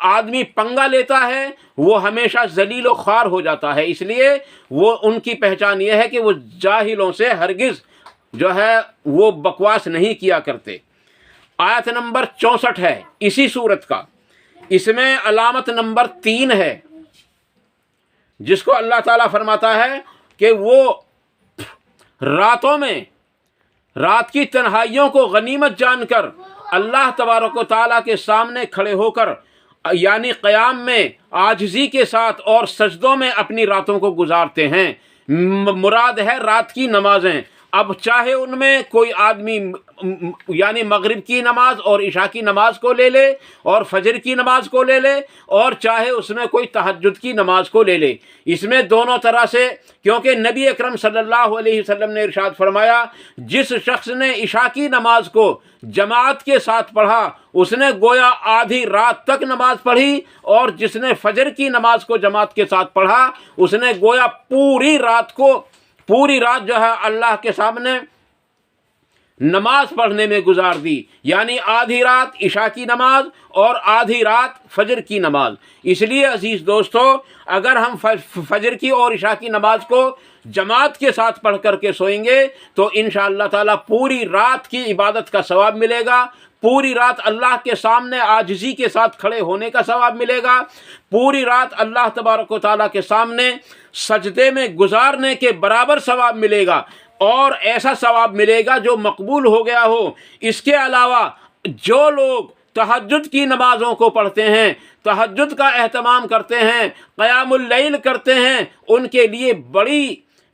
آدمی پنگا لیتا ہے وہ ہمیشہ ذلیل و خوار ہو جاتا ہے، اس لیے وہ ان کی پہچان یہ ہے کہ وہ جاہلوں سے ہرگز جو ہے وہ بکواس نہیں کیا کرتے۔ آیت نمبر 64 ہے اسی سورت کا، اس میں علامت نمبر 3 ہے، جس کو اللہ تعالیٰ فرماتا ہے کہ وہ راتوں میں رات کی تنہائیوں کو غنیمت جان کر اللہ تبارک و تعالیٰ کے سامنے کھڑے ہو کر یعنی قیام میں عاجزی کے ساتھ اور سجدوں میں اپنی راتوں کو گزارتے ہیں۔ مراد ہے رات کی نمازیں۔ اب چاہے ان میں کوئی آدمی یعنی مغرب کی نماز اور عشاء کی نماز کو لے لے اور فجر کی نماز کو لے لے، اور چاہے اس میں کوئی تہجد کی نماز کو لے لے، اس میں دونوں طرح سے، کیونکہ نبی اکرم صلی اللہ علیہ وسلم نے ارشاد فرمایا جس شخص نے عشاء کی نماز کو جماعت کے ساتھ پڑھا اس نے گویا آدھی رات تک نماز پڑھی، اور جس نے فجر کی نماز کو جماعت کے ساتھ پڑھا اس نے گویا پوری رات جو ہے اللہ کے سامنے نماز پڑھنے میں گزار دی، یعنی آدھی رات عشاء کی نماز اور آدھی رات فجر کی نماز۔ اس لیے عزیز دوستو، اگر ہم فجر کی اور عشاء کی نماز کو جماعت کے ساتھ پڑھ کر کے سوئیں گے تو انشاءاللہ تعالیٰ پوری رات کی عبادت کا ثواب ملے گا، پوری رات اللہ کے سامنے عاجزی کے ساتھ کھڑے ہونے کا ثواب ملے گا، پوری رات اللہ تبارک و تعالیٰ کے سامنے سجدے میں گزارنے کے برابر ثواب ملے گا، اور ایسا ثواب ملے گا جو مقبول ہو گیا ہو۔ اس کے علاوہ جو لوگ تہجد کی نمازوں کو پڑھتے ہیں، تہجد کا اہتمام کرتے ہیں، قیام اللیل کرتے ہیں، ان کے لیے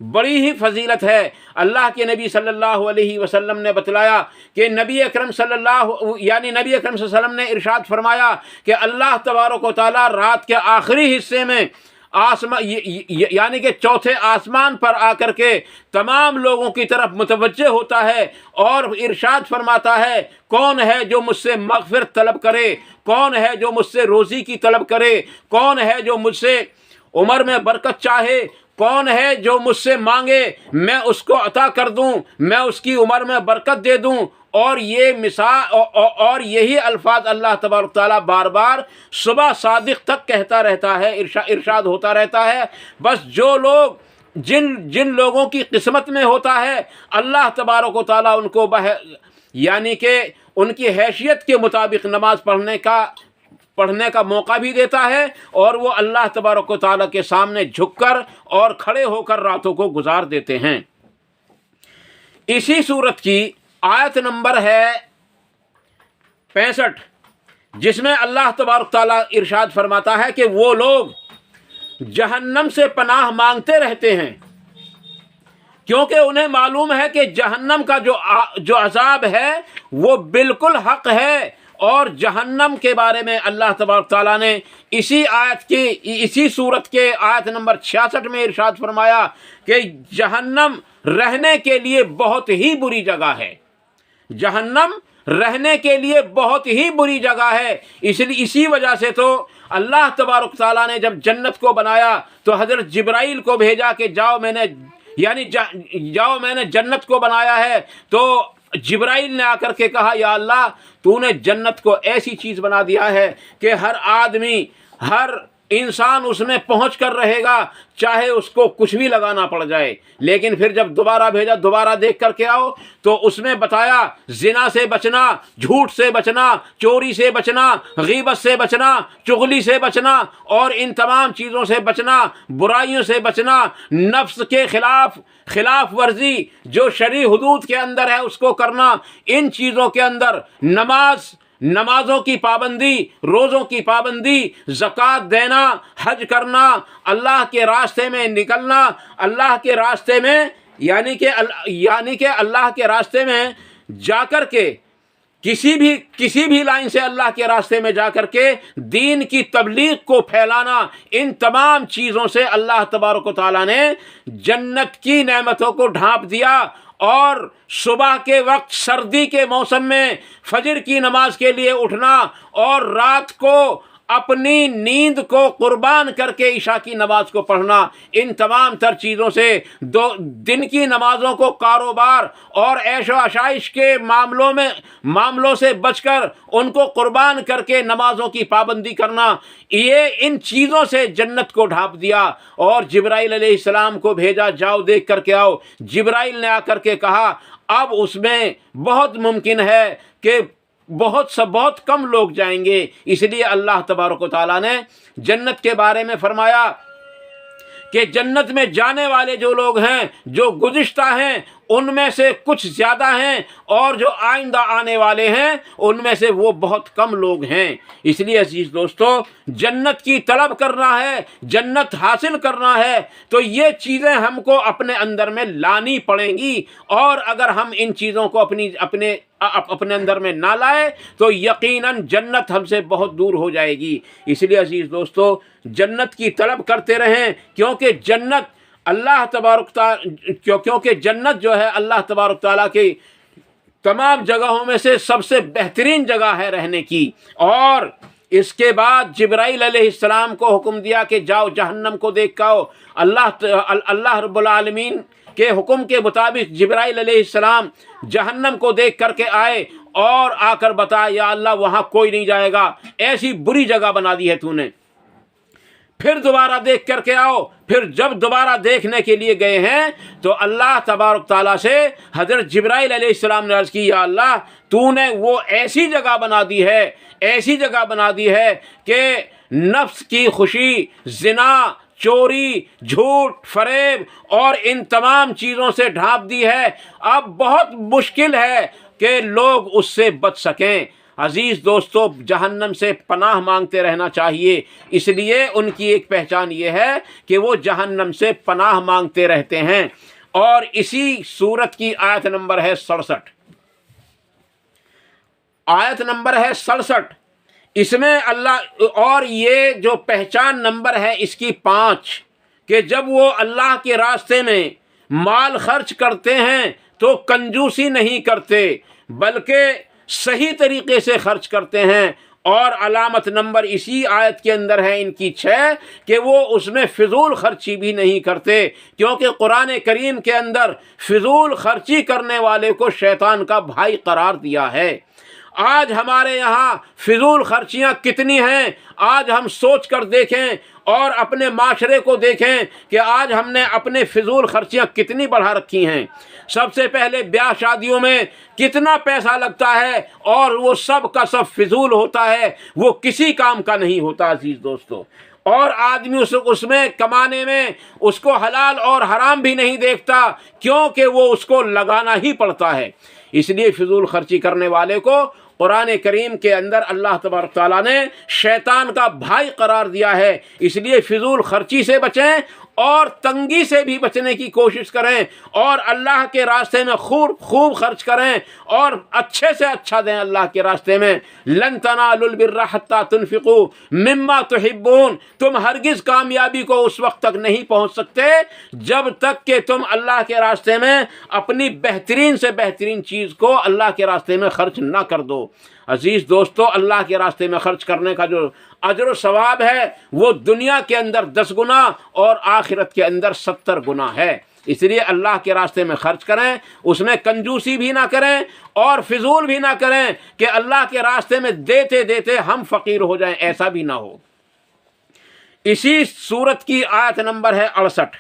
بڑی ہی فضیلت ہے۔ اللہ کے نبی صلی اللہ علیہ وسلم نے بتلایا کہ نبی اکرم صلی اللہ علیہ وسلم نے ارشاد فرمایا کہ اللہ تبارک و تعالیٰ رات کے آخری حصے میں یعنی کہ چوتھے آسمان پر آ کر کے تمام لوگوں کی طرف متوجہ ہوتا ہے اور ارشاد فرماتا ہے کون ہے جو مجھ سے مغفرت طلب کرے، کون ہے جو مجھ سے روزی کی طلب کرے، کون ہے جو مجھ سے عمر میں برکت چاہے، کون ہے جو مجھ سے مانگے میں اس کو عطا کر دوں، میں اس کی عمر میں برکت دے دوں۔ اور یہ مثال اور یہی الفاظ اللہ تبارک تعالیٰ بار بار صبح صادق تک کہتا رہتا ہے، ارشاد ہوتا رہتا ہے۔ بس جو لوگ جن لوگوں کی قسمت میں ہوتا ہے اللہ تبارک و تعالیٰ ان کو یعنی کہ ان کی حیثیت کے مطابق نماز پڑھنے کا موقع بھی دیتا ہے، اور وہ اللہ تبارک و تعالیٰ کے سامنے جھک کر اور کھڑے ہو کر راتوں کو گزار دیتے ہیں۔ اسی سورت کی آیت نمبر ہے 65، جس میں اللہ تبارک تعالیٰ ارشاد فرماتا ہے کہ وہ لوگ جہنم سے پناہ مانگتے رہتے ہیں، کیونکہ انہیں معلوم ہے کہ جہنم کا جو عذاب ہے وہ بالکل حق ہے۔ اور جہنم کے بارے میں اللہ تبارک تعالیٰ نے اسی سورت کے آیت نمبر 66 میں ارشاد فرمایا کہ جہنم رہنے کے لیے بہت ہی بری جگہ ہے، جہنم رہنے کے لیے بہت ہی بری جگہ ہے۔ اسی وجہ سے تو اللہ تبارک تعالیٰ نے جب جنت کو بنایا تو حضرت جبرائیل کو بھیجا کہ جاؤ میں نے جنت کو بنایا ہے، تو جبرائیل نے آ کر کے کہا یا اللہ تو نے جنت کو ایسی چیز بنا دیا ہے کہ ہر آدمی، ہر انسان اس میں پہنچ کر رہے گا چاہے اس کو کچھ بھی لگانا پڑ جائے۔ لیکن پھر جب دوبارہ بھیجا، دوبارہ دیکھ کر کے آؤ، تو اس میں بتایا زنا سے بچنا، جھوٹ سے بچنا، چوری سے بچنا، غیبت سے بچنا، چغلی سے بچنا، اور ان تمام چیزوں سے بچنا، برائیوں سے بچنا، نفس کے خلاف ورزی جو شرعی حدود کے اندر ہے اس کو کرنا، ان چیزوں کے اندر نمازوں کی پابندی، روزوں کی پابندی، زکوٰۃ دینا، حج کرنا، اللہ کے راستے میں نکلنا، اللہ کے راستے میں یعنی کہ اللہ کے راستے میں جا کر کے کسی بھی لائن سے اللہ کے راستے میں جا کر کے دین کی تبلیغ کو پھیلانا، ان تمام چیزوں سے اللہ تبارک و تعالیٰ نے جنت کی نعمتوں کو ڈھانپ دیا۔ اور صبح کے وقت سردی کے موسم میں فجر کی نماز کے لیے اٹھنا اور رات کو اپنی نیند کو قربان کر کے عشاء کی نماز کو پڑھنا، ان تمام تر چیزوں سے دن کی نمازوں کو کاروبار اور عیش و عشائش کے معاملوں سے بچ کر ان کو قربان کر کے نمازوں کی پابندی کرنا، یہ ان چیزوں سے جنت کو ڈھانپ دیا۔ اور جبرائیل علیہ السلام کو بھیجا، جاؤ دیکھ کر کے آؤ۔ جبرائیل نے آ کر کے کہا اب اس میں بہت ممکن ہے کہ بہت کم لوگ جائیں گے۔ اس لیے اللہ تبارک و تعالیٰ نے جنت کے بارے میں فرمایا کہ جنت میں جانے والے جو لوگ ہیں، جو گزشتہ ہیں ان میں سے کچھ زیادہ ہیں، اور جو آئندہ آنے والے ہیں ان میں سے وہ بہت کم لوگ ہیں۔ اس لیے عزیز دوستو، جنت کی طلب کرنا ہے، جنت حاصل کرنا ہے تو یہ چیزیں ہم کو اپنے اندر میں لانی پڑیں گی، اور اگر ہم ان چیزوں کو اپنے اندر میں نہ لائے تو یقیناً جنت ہم سے بہت دور ہو جائے گی۔ اس لیے عزیز دوستو، جنت کی طلب کرتے رہیں، کیونکہ جنت جنت جو ہے اللہ تبارک تعالیٰ کی تمام جگہوں میں سے سب سے بہترین جگہ ہے رہنے کی۔ اور اس کے بعد جبرائیل علیہ السلام کو حکم دیا کہ جاؤ جہنم کو دیکھ کے آؤ۔ اللہ رب العالمین کے حکم کے مطابق جبرائیل علیہ السلام جہنم کو دیکھ کر کے آئے اور آ کر بتایا یا اللہ وہاں کوئی نہیں جائے گا، ایسی بری جگہ بنا دی ہے تو نے، پھر دوبارہ دیکھ کر کے آؤ۔ پھر جب دوبارہ دیکھنے کے لیے گئے ہیں تو اللہ تبارک تعالیٰ سے حضرت جبرائیل علیہ السلام نے عرض کی یا اللہ تو نے وہ ایسی جگہ بنا دی ہے کہ نفس کی خوشی، زنا، چوری، جھوٹ، فریب اور ان تمام چیزوں سے ڈھانپ دی ہے، اب بہت مشکل ہے کہ لوگ اس سے بچ سکیں۔ عزیز دوستو، جہنم سے پناہ مانگتے رہنا چاہیے۔ اس لیے ان کی ایک پہچان یہ ہے کہ وہ جہنم سے پناہ مانگتے رہتے ہیں۔ اور اسی سورت کی آیت نمبر ہے 67، اس میں اللہ، اور یہ جو پہچان نمبر ہے اس کی 5، کہ جب وہ اللہ کے راستے میں مال خرچ کرتے ہیں تو کنجوسی نہیں کرتے بلکہ صحیح طریقے سے خرچ کرتے ہیں۔ اور علامت نمبر اسی آیت کے اندر ہے ان کی 6، کہ وہ اس میں فضول خرچی بھی نہیں کرتے، کیونکہ قرآن کریم کے اندر فضول خرچی کرنے والے کو شیطان کا بھائی قرار دیا ہے۔ آج ہمارے یہاں فضول خرچیاں کتنی ہیں، آج ہم سوچ کر دیکھیں اور اپنے معاشرے کو دیکھیں کہ آج ہم نے اپنے فضول خرچیاں کتنی بڑھا رکھی ہیں۔ سب سے پہلے بیاہ شادیوں میں کتنا پیسہ لگتا ہے اور وہ سب کا سب فضول ہوتا ہے، وہ کسی کام کا نہیں ہوتا عزیز دوستو۔ اور آدمی اس میں کمانے میں اس کو حلال اور حرام بھی نہیں دیکھتا، کیونکہ وہ اس کو لگانا ہی پڑتا ہے۔ اس لیے فضول خرچی کرنے والے کو قرآن کریم کے اندر اللہ تبارک تعالیٰ نے شیطان کا بھائی قرار دیا ہے۔ اس لیے فضول خرچی سے بچیں اور تنگی سے بھی بچنے کی کوشش کریں، اور اللہ کے راستے میں خوب خرچ کریں اور اچھے سے اچھا دیں اللہ کے راستے میں۔ لن تنالوا البر حتى تنفقوا مما تحبون، تم ہرگز کامیابی کو اس وقت تک نہیں پہنچ سکتے جب تک کہ تم اللہ کے راستے میں اپنی بہترین سے بہترین چیز کو اللہ کے راستے میں خرچ نہ کر دو۔ عزیز دوستو، اللہ کے راستے میں خرچ کرنے کا جو اجر و ثواب ہے وہ دنیا کے اندر 10 گنا اور آخرت کے اندر 70 گنا ہے۔ اس لیے اللہ کے راستے میں خرچ کریں، اس میں کنجوسی بھی نہ کریں اور فضول بھی نہ کریں کہ اللہ کے راستے میں دیتے دیتے ہم فقیر ہو جائیں، ایسا بھی نہ ہو۔ اسی سورت کی آیت نمبر ہے 68،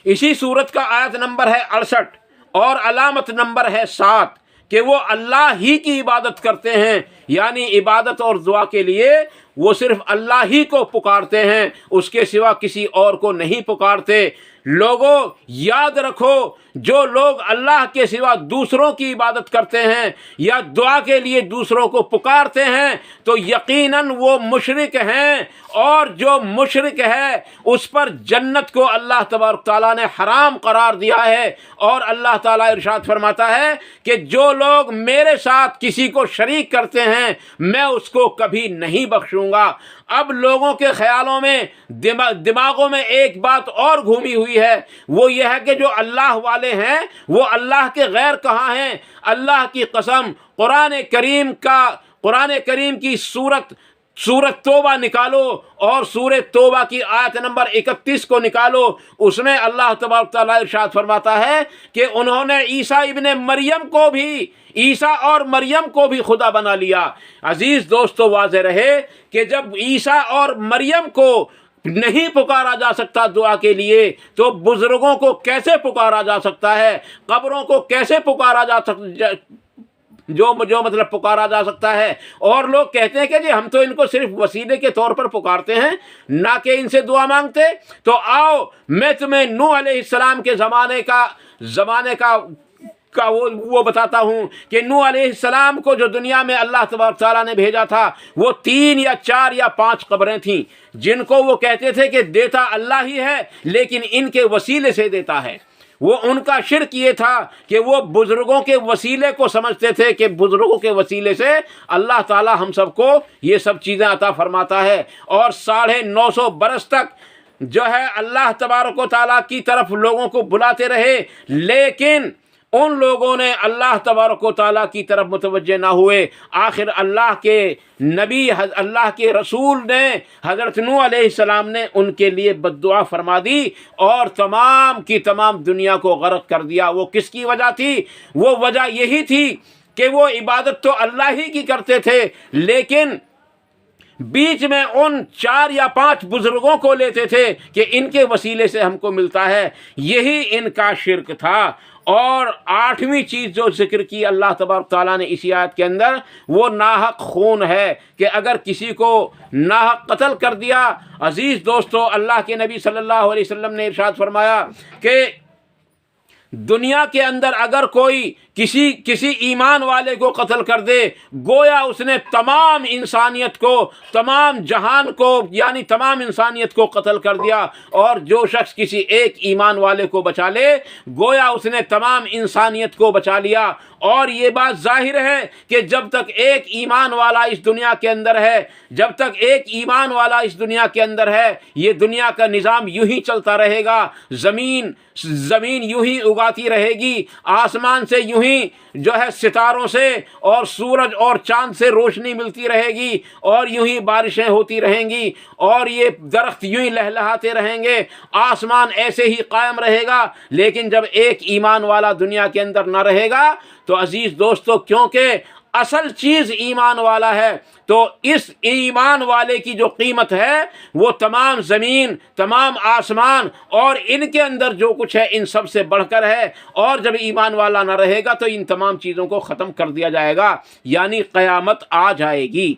اسی سورت کا آیت نمبر ہے 68 اور علامت نمبر ہے 7، کہ وہ اللہ ہی کی عبادت کرتے ہیں، یعنی عبادت اور دعا کے لیے وہ صرف اللہ ہی کو پکارتے ہیں، اس کے سوا کسی اور کو نہیں پکارتے۔ لوگوں یاد رکھو، جو لوگ اللہ کے سوا دوسروں کی عبادت کرتے ہیں یا دعا کے لیے دوسروں کو پکارتے ہیں تو یقیناً وہ مشرک ہیں، اور جو مشرک ہے اس پر جنت کو اللہ تبارک تعالیٰ نے حرام قرار دیا ہے۔ اور اللہ تعالیٰ ارشاد فرماتا ہے کہ جو لوگ میرے ساتھ کسی کو شریک کرتے ہیں میں اس کو کبھی نہیں بخشوں گا۔ اب لوگوں کے خیالوں میں دماغوں میں ایک بات اور گھومی ہوئی ہے، وہ یہ ہے کہ جو اللہ والے ہیں وہ اللہ کے غیر کہاں ہیں؟ اللہ کی قسم، قرآن کریم کا قرآن کریم کی سورت توبہ نکالو اور سورہ توبہ کی آیت نمبر 31 کو نکالو، اس میں اللہ تبارک تعالیٰ ارشاد فرماتا ہے کہ انہوں نے عیسیٰ اور مریم کو بھی خدا بنا لیا۔ عزیز دوستو، واضح رہے کہ جب عیسیٰ اور مریم کو نہیں پکارا جا سکتا دعا کے لیے، تو بزرگوں کو کیسے پکارا جا سکتا ہے؟ قبروں کو کیسے پکارا جا سکتا جو مطلب پکارا جا سکتا ہے؟ اور لوگ کہتے ہیں کہ جی ہم تو ان کو صرف وسیلے کے طور پر پکارتے ہیں، نہ کہ ان سے دعا مانگتے۔ تو آؤ میں تمہیں نوح علیہ السلام کے زمانے کا وہ بتاتا ہوں کہ نوح علیہ السلام کو جو دنیا میں اللہ تبارک تعالیٰ نے بھیجا تھا، وہ 3 یا 4 یا 5 قبریں تھیں جن کو وہ کہتے تھے کہ دیتا اللہ ہی ہے لیکن ان کے وسیلے سے دیتا ہے۔ وہ ان کا شرک یہ تھا کہ وہ بزرگوں کے وسیلے کو سمجھتے تھے کہ بزرگوں کے وسیلے سے اللہ تعالیٰ ہم سب کو یہ سب چیزیں عطا فرماتا ہے، اور 950 برس تک جو ہے اللہ تبارک و تعالیٰ کی طرف لوگوں کو بلاتے رہے، لیکن ان لوگوں نے اللہ تبارک و تعالیٰ کی طرف متوجہ نہ ہوئے۔ آخر اللہ کے نبی، اللہ کے رسول نے، حضرت نوح علیہ السلام نے ان کے لیے بد دعا فرما دی اور تمام کی تمام دنیا کو غرق کر دیا۔ وہ کس کی وجہ تھی؟ وہ وجہ یہی تھی کہ وہ عبادت تو اللہ ہی کی کرتے تھے، لیکن بیچ میں ان 4 یا 5 بزرگوں کو لیتے تھے کہ ان کے وسیلے سے ہم کو ملتا ہے۔ یہی ان کا شرک تھا۔ اور 8ویں چیز جو ذکر کی اللہ تبارک تعالیٰ نے اسی آیت کے اندر، وہ ناحق خون ہے کہ اگر کسی کو ناحق قتل کر دیا، عزیز دوستو، اللہ کے نبی صلی اللہ علیہ وسلم نے ارشاد فرمایا کہ دنیا کے اندر اگر کوئی کسی ایمان والے کو قتل کر دے، گویا اس نے تمام انسانیت کو، تمام جہان کو، یعنی تمام انسانیت کو قتل کر دیا۔ اور جو شخص کسی ایک ایمان والے کو بچا لے، گویا اس نے تمام انسانیت کو بچا لیا۔ اور یہ بات ظاہر ہے کہ جب تک ایک ایمان والا اس دنیا کے اندر ہے، جب تک ایک ایمان والا اس دنیا کے اندر ہے، یہ دنیا کا نظام یوں ہی چلتا رہے گا۔ زمین یوں ہی اگاتی رہے گی، آسمان سے یوں ہی جو ہے ستاروں سے اور سورج اور چاند سے روشنی ملتی رہے گی، اور یوں ہی بارشیں ہوتی رہیں گی، اور یہ درخت یوں ہی لہلہاتے رہیں گے، آسمان ایسے ہی قائم رہے گا۔ لیکن جب ایک ایمان والا دنیا کے اندر نہ رہے گا تو عزیز دوستو، کیونکہ اصل چیز ایمان والا ہے، تو اس ایمان والے کی جو قیمت ہے وہ تمام زمین، تمام آسمان اور ان کے اندر جو کچھ ہے ان سب سے بڑھ کر ہے۔ اور جب ایمان والا نہ رہے گا تو ان تمام چیزوں کو ختم کر دیا جائے گا، یعنی قیامت آ جائے گی۔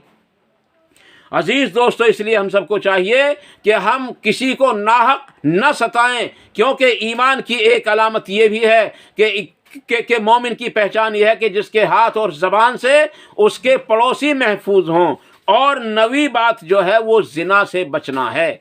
عزیز دوستو، اس لیے ہم سب کو چاہیے کہ ہم کسی کو ناحق نہ ستائیں، کیونکہ ایمان کی ایک علامت یہ بھی ہے کہ مومن کی پہچان یہ ہے کہ جس کے ہاتھ اور زبان سے اس کے پڑوسی محفوظ ہوں۔ اور 9ویں بات جو ہے وہ زنا سے بچنا ہے،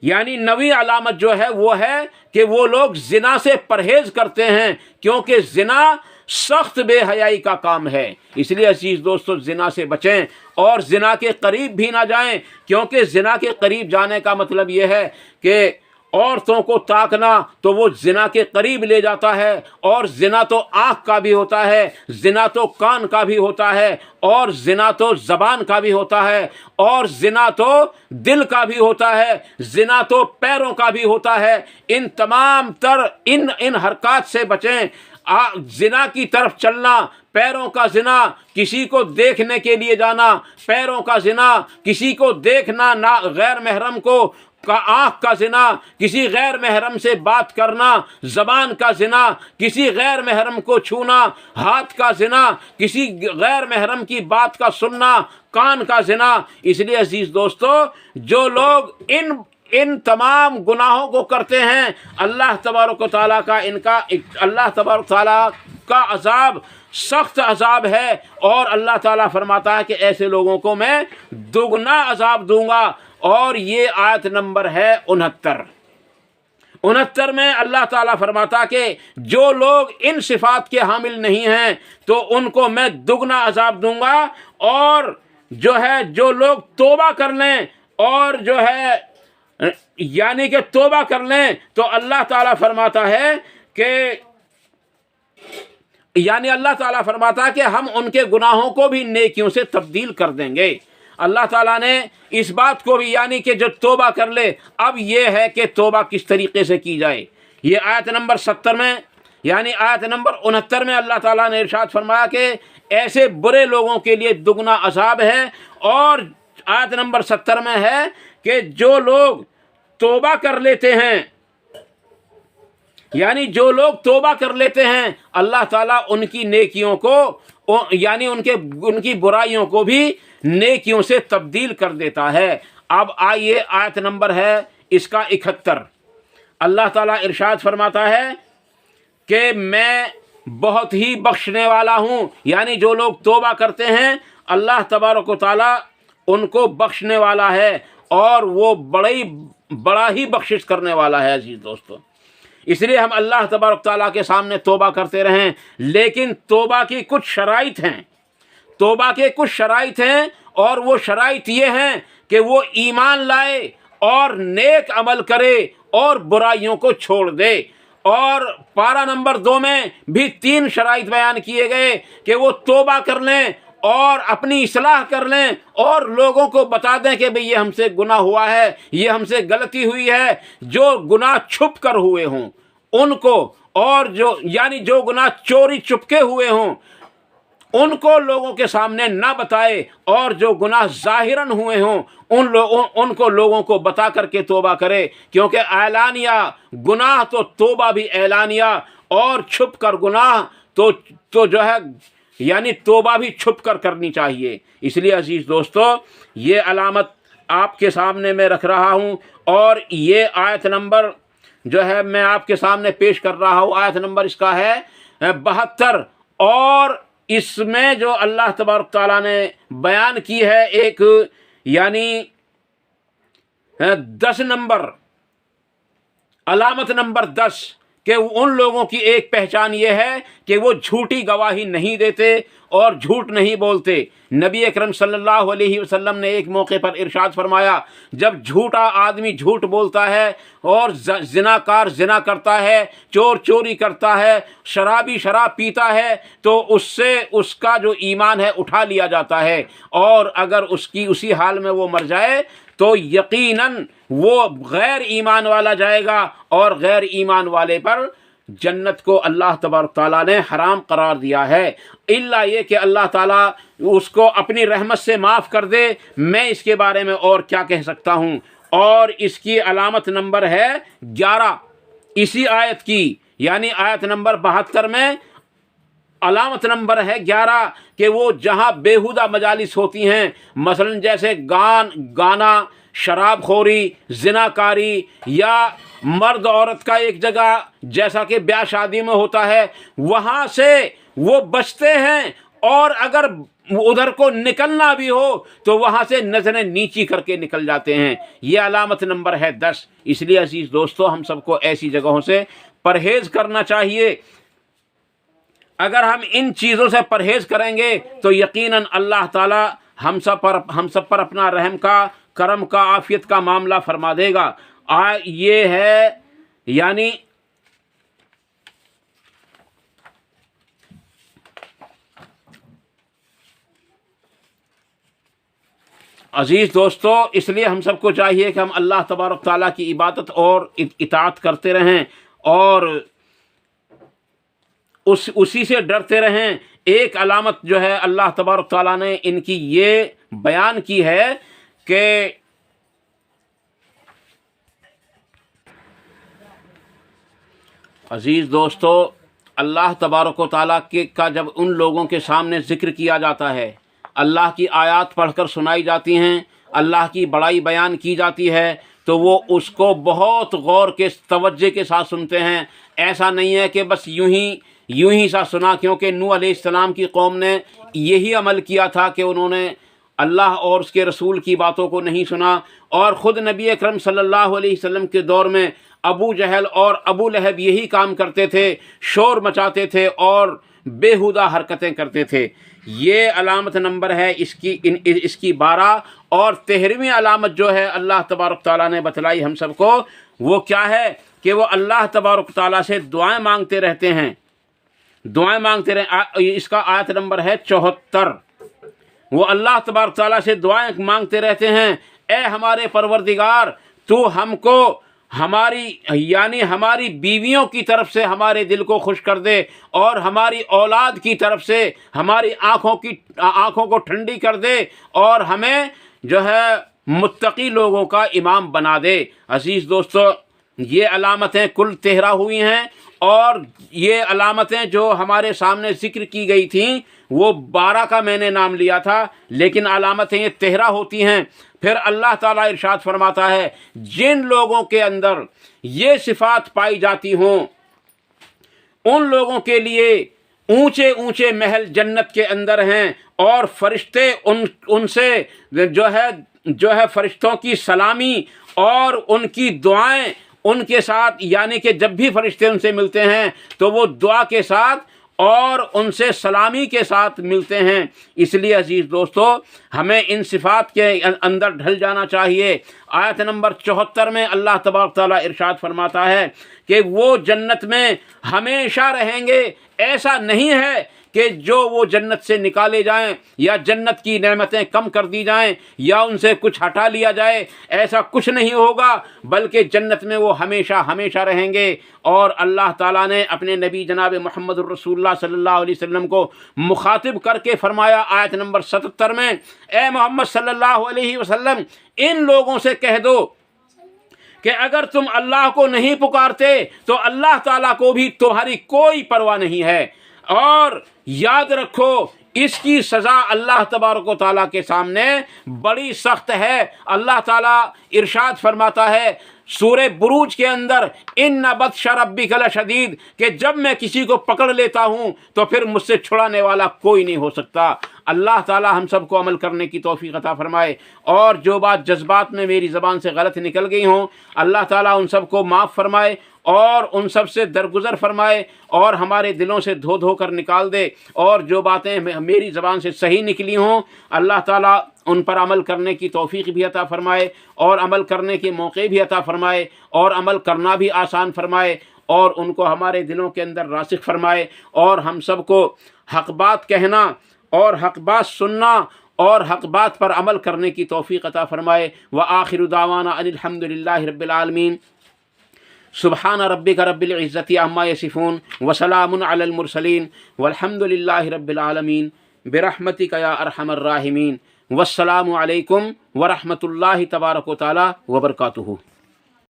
یعنی 9ویں علامت جو ہے وہ ہے کہ وہ لوگ زنا سے پرہیز کرتے ہیں، کیونکہ زنا سخت بے حیائی کا کام ہے۔ اس لیے عزیز دوستو، زنا سے بچیں اور زنا کے قریب بھی نہ جائیں، کیونکہ زنا کے قریب جانے کا مطلب یہ ہے کہ عورتوں کو تاکنا تو وہ زنا کے قریب لے جاتا ہے، اور زنا تو آنکھ کا بھی ہوتا ہے، زنا تو کان کا بھی ہوتا ہے، اور زنا تو زبان کا بھی ہوتا ہے، اور زنا تو دل کا بھی ہوتا ہے، زنا تو پیروں کا بھی ہوتا ہے۔ ان تمام تر ان حرکات سے بچیں۔ زنا کی طرف چلنا، پیروں کا زنا، کسی کو دیکھنے کے لیے جانا، پیروں کا زنا، کسی کو دیکھنا، نہ غیر محرم کو، آنکھ کا زنا، کسی غیر محرم سے بات کرنا، زبان کا زنا، کسی غیر محرم کو چھونا، ہاتھ کا زنا، کسی غیر محرم کی بات کا سننا، کان کا زنا۔ اس لیے عزیز دوستو، جو لوگ ان تمام گناہوں کو کرتے ہیں، اللہ تبارک و تعالیٰ کا عذاب سخت عذاب ہے، اور اللہ تعالیٰ فرماتا ہے کہ ایسے لوگوں کو میں دگنا عذاب دوں گا۔ اور یہ آیت نمبر ہے 69 میں اللہ تعالیٰ فرماتا کہ جو لوگ ان صفات کے حامل نہیں ہیں تو ان کو میں دگنا عذاب دوں گا، اور جو لوگ توبہ کر لیں، اور یعنی کہ توبہ کر لیں، تو اللہ تعالیٰ فرماتا ہے کہ یعنی اللہ تعالیٰ فرماتا ہے کہ ہم ان کے گناہوں کو بھی نیکیوں سے تبدیل کر دیں گے۔ اللہ تعالیٰ نے اس بات کو بھی یعنی کہ جو توبہ کر لے، اب یہ ہے کہ توبہ کس طریقے سے کی جائے۔ یہ آیت نمبر 70 میں یعنی آیت نمبر 69 میں اللہ تعالیٰ نے ارشاد فرمایا کہ ایسے برے لوگوں کے لیے دگنا عذاب ہے، اور آیت نمبر 70 میں ہے کہ جو لوگ توبہ کر لیتے ہیں، یعنی جو لوگ توبہ کر لیتے ہیں، اللہ تعالیٰ ان کی نیکیوں کو یعنی ان کی برائیوں کو بھی نیکیوں سے تبدیل کر دیتا ہے۔ اب آئیے آیت نمبر ہے اس کا 71۔ اللہ تعالیٰ ارشاد فرماتا ہے کہ میں بہت ہی بخشنے والا ہوں، یعنی جو لوگ توبہ کرتے ہیں اللہ تبارک و تعالیٰ ان کو بخشنے والا ہے، اور وہ بڑا ہی بخشش کرنے والا ہے۔ عزیز دوستو، اس لیے ہم اللہ تبارک تعالیٰ کے سامنے توبہ کرتے رہیں، لیکن توبہ کی کچھ شرائط ہیں، توبہ کے کچھ شرائط ہیں، اور وہ شرائط یہ ہیں کہ وہ ایمان لائے اور نیک عمل کرے اور برائیوں کو چھوڑ دے۔ اور پارہ نمبر 2 میں بھی 3 شرائط بیان کیے گئے کہ وہ توبہ کر لیں اور اپنی اصلاح کر لیں اور لوگوں کو بتا دیں کہ بھئی یہ ہم سے گناہ ہوا ہے، یہ ہم سے غلطی ہوئی ہے۔ جو گناہ چھپ کر ہوئے ہوں ان کو، اور جو گناہ چوری چپکے ہوئے ہوں ان کو لوگوں کے سامنے نہ بتائے، اور جو گناہ ظاہراً ہوئے ہوں ان کو لوگوں کو بتا کر کے توبہ کرے، کیونکہ اعلانیہ گناہ تو توبہ بھی اعلانیہ، اور چھپ کر گناہ تو جو ہے یعنی توبہ بھی چھپ کر کرنی چاہیے۔ اس لیے عزیز دوستو، یہ علامت آپ کے سامنے میں رکھ رہا ہوں، اور یہ آیت نمبر جو ہے میں آپ کے سامنے پیش کر رہا ہوں، آیت نمبر اس کا ہے 72، اور اس میں جو اللہ تبارک تعالیٰ نے بیان کی ہے ایک یعنی 10 نمبر علامت نمبر 10 کہ ان لوگوں کی ایک پہچان یہ ہے کہ وہ جھوٹی گواہی نہیں دیتے اور جھوٹ نہیں بولتے۔ نبی اکرم صلی اللہ علیہ وسلم نے ایک موقع پر ارشاد فرمایا، جب جھوٹا آدمی جھوٹ بولتا ہے، اور زناکار زنا کرتا ہے، چور چوری کرتا ہے، شرابی شراب پیتا ہے، تو اس سے اس کا جو ایمان ہے اٹھا لیا جاتا ہے، اور اگر اسی حال میں وہ مر جائے تو یقیناً وہ غیر ایمان والا جائے گا، اور غیر ایمان والے پر جنت کو اللہ تبارک تعالیٰ نے حرام قرار دیا ہے، الا یہ کہ اللہ تعالیٰ اس کو اپنی رحمت سے معاف کر دے۔ میں اس کے بارے میں اور کیا کہہ سکتا ہوں۔ اور اس کی علامت نمبر ہے 11 اسی آیت کی، یعنی آیت نمبر 72 میں علامت نمبر ہے 11 کہ وہ جہاں بیہودہ مجالس ہوتی ہیں، مثلا جیسے گانا، شراب خوری، زناکاری، یا مرد عورت کا ایک جگہ جیسا کہ بیاہ شادی میں ہوتا ہے، وہاں سے وہ بچتے ہیں، اور اگر ادھر کو نکلنا بھی ہو تو وہاں سے نظریں نیچی کر کے نکل جاتے ہیں۔ یہ علامت نمبر ہے 10۔ اس لیے عزیز دوستو، ہم سب کو ایسی جگہوں سے پرہیز کرنا چاہیے۔ اگر ہم ان چیزوں سے پرہیز کریں گے تو یقیناً اللہ تعالی ہم سب پر اپنا رحم کا، کرم کا، عافیت کا معاملہ فرما دے گا۔ یہ ہے یعنی عزیز دوستو، اس لیے ہم سب کو چاہیے کہ ہم اللہ تبارک تعالیٰ کی عبادت اور اطاعت کرتے رہیں، اور اسی سے ڈرتے رہیں۔ ایک علامت جو ہے اللہ تبارک تعالیٰ نے ان کی یہ بیان کی ہے کہ عزیز دوستو، اللہ تبارک و تعالیٰ کا جب ان لوگوں کے سامنے ذکر کیا جاتا ہے، اللہ کی آیات پڑھ کر سنائی جاتی ہیں، اللہ کی بڑائی بیان کی جاتی ہے، تو وہ اس کو بہت غور کے توجہ کے ساتھ سنتے ہیں۔ ایسا نہیں ہے کہ بس یوں ہی سا سنا، کیونکہ نوح علیہ السلام کی قوم نے یہی عمل کیا تھا کہ انہوں نے اللہ اور اس کے رسول کی باتوں کو نہیں سنا، اور خود نبی اکرم صلی اللہ علیہ وسلم کے دور میں ابو جہل اور ابو لہب یہی کام کرتے تھے، شور مچاتے تھے اور بیہودہ حرکتیں کرتے تھے۔ یہ علامت نمبر ہے اس کی 12، اور 13ویں علامت جو ہے اللہ تبارک تعالیٰ نے بتلائی ہم سب کو، وہ کیا ہے کہ وہ اللہ تبارک تعالیٰ سے دعائیں مانگتے رہتے ہیں۔ دعائیں مانگتے رہیں. اس کا آیت نمبر ہے 74. وہ اللہ تبارک تعالیٰ سے دعائیں مانگتے رہتے ہیں، اے ہمارے پروردگار تو ہم کو ہماری بیویوں کی طرف سے ہمارے دل کو خوش کر دے، اور ہماری اولاد کی طرف سے ہماری آنکھوں کو ٹھنڈی کر دے، اور ہمیں جو ہے متقی لوگوں کا امام بنا دے. عزیز دوستو، یہ علامتیں کل 13 ہوئی ہیں، اور یہ علامتیں جو ہمارے سامنے ذکر کی گئی تھیں وہ 12 کا میں نے نام لیا تھا، لیکن علامتیں یہ 13 ہوتی ہیں. پھر اللہ تعالیٰ ارشاد فرماتا ہے جن لوگوں کے اندر یہ صفات پائی جاتی ہوں ان لوگوں کے لیے اونچے اونچے محل جنت کے اندر ہیں، اور فرشتے ان سے جو ہے فرشتوں کی سلامی اور ان کی دعائیں ان کے ساتھ، یعنی کہ جب بھی فرشتے ان سے ملتے ہیں تو وہ دعا کے ساتھ اور ان سے سلامی کے ساتھ ملتے ہیں. اس لیے عزیز دوستو ہمیں ان صفات کے اندر ڈھل جانا چاہیے. آیت نمبر 74 میں اللہ تبارک تعالیٰ ارشاد فرماتا ہے کہ وہ جنت میں ہمیشہ رہیں گے. ایسا نہیں ہے کہ جو وہ جنت سے نکالے جائیں یا جنت کی نعمتیں کم کر دی جائیں یا ان سے کچھ ہٹا لیا جائے، ایسا کچھ نہیں ہوگا، بلکہ جنت میں وہ ہمیشہ ہمیشہ رہیں گے. اور اللہ تعالیٰ نے اپنے نبی جناب محمد الرسول اللہ صلی اللہ علیہ وسلم کو مخاطب کر کے فرمایا آیت نمبر 77 میں، اے محمد صلی اللہ علیہ وسلم ان لوگوں سے کہہ دو کہ اگر تم اللہ کو نہیں پکارتے تو اللہ تعالیٰ کو بھی تمہاری کوئی پرواہ نہیں ہے، اور یاد رکھو اس کی سزا اللہ تبارک و تعالیٰ کے سامنے بڑی سخت ہے. اللہ تعالیٰ ارشاد فرماتا ہے سورہ بروج کے اندر، ان بطش ربک لشدید، کہ جب میں کسی کو پکڑ لیتا ہوں تو پھر مجھ سے چھڑانے والا کوئی نہیں ہو سکتا. اللہ تعالیٰ ہم سب کو عمل کرنے کی توفیق عطا فرمائے، اور جو بات جذبات میں میری زبان سے غلط نکل گئی ہوں اللہ تعالیٰ ان سب کو معاف فرمائے اور ان سب سے درگزر فرمائے، اور ہمارے دلوں سے دھو دھو کر نکال دے. اور جو باتیں میری زبان سے صحیح نکلی ہوں اللہ تعالیٰ ان پر عمل کرنے کی توفیق بھی عطا فرمائے، اور عمل کرنے کے موقع بھی عطا فرمائے، اور عمل کرنا بھی آسان فرمائے، اور ان کو ہمارے دلوں کے اندر راسخ فرمائے، اور ہم سب کو حق بات کہنا اور حق بات سننا اور حق بات پر عمل کرنے کی توفیق عطا فرمائے. وآخر دعوانا ان الحمد للہ رب العالمین. سبحان ربک رب العزت عما یصفون وسلام علی المرسلین والحمد للہ رب العالمین برحمتک یا ارحم الراحمین. والسلام علیکم ورحمۃ اللہ تبارک و تعالی وبرکاتہ.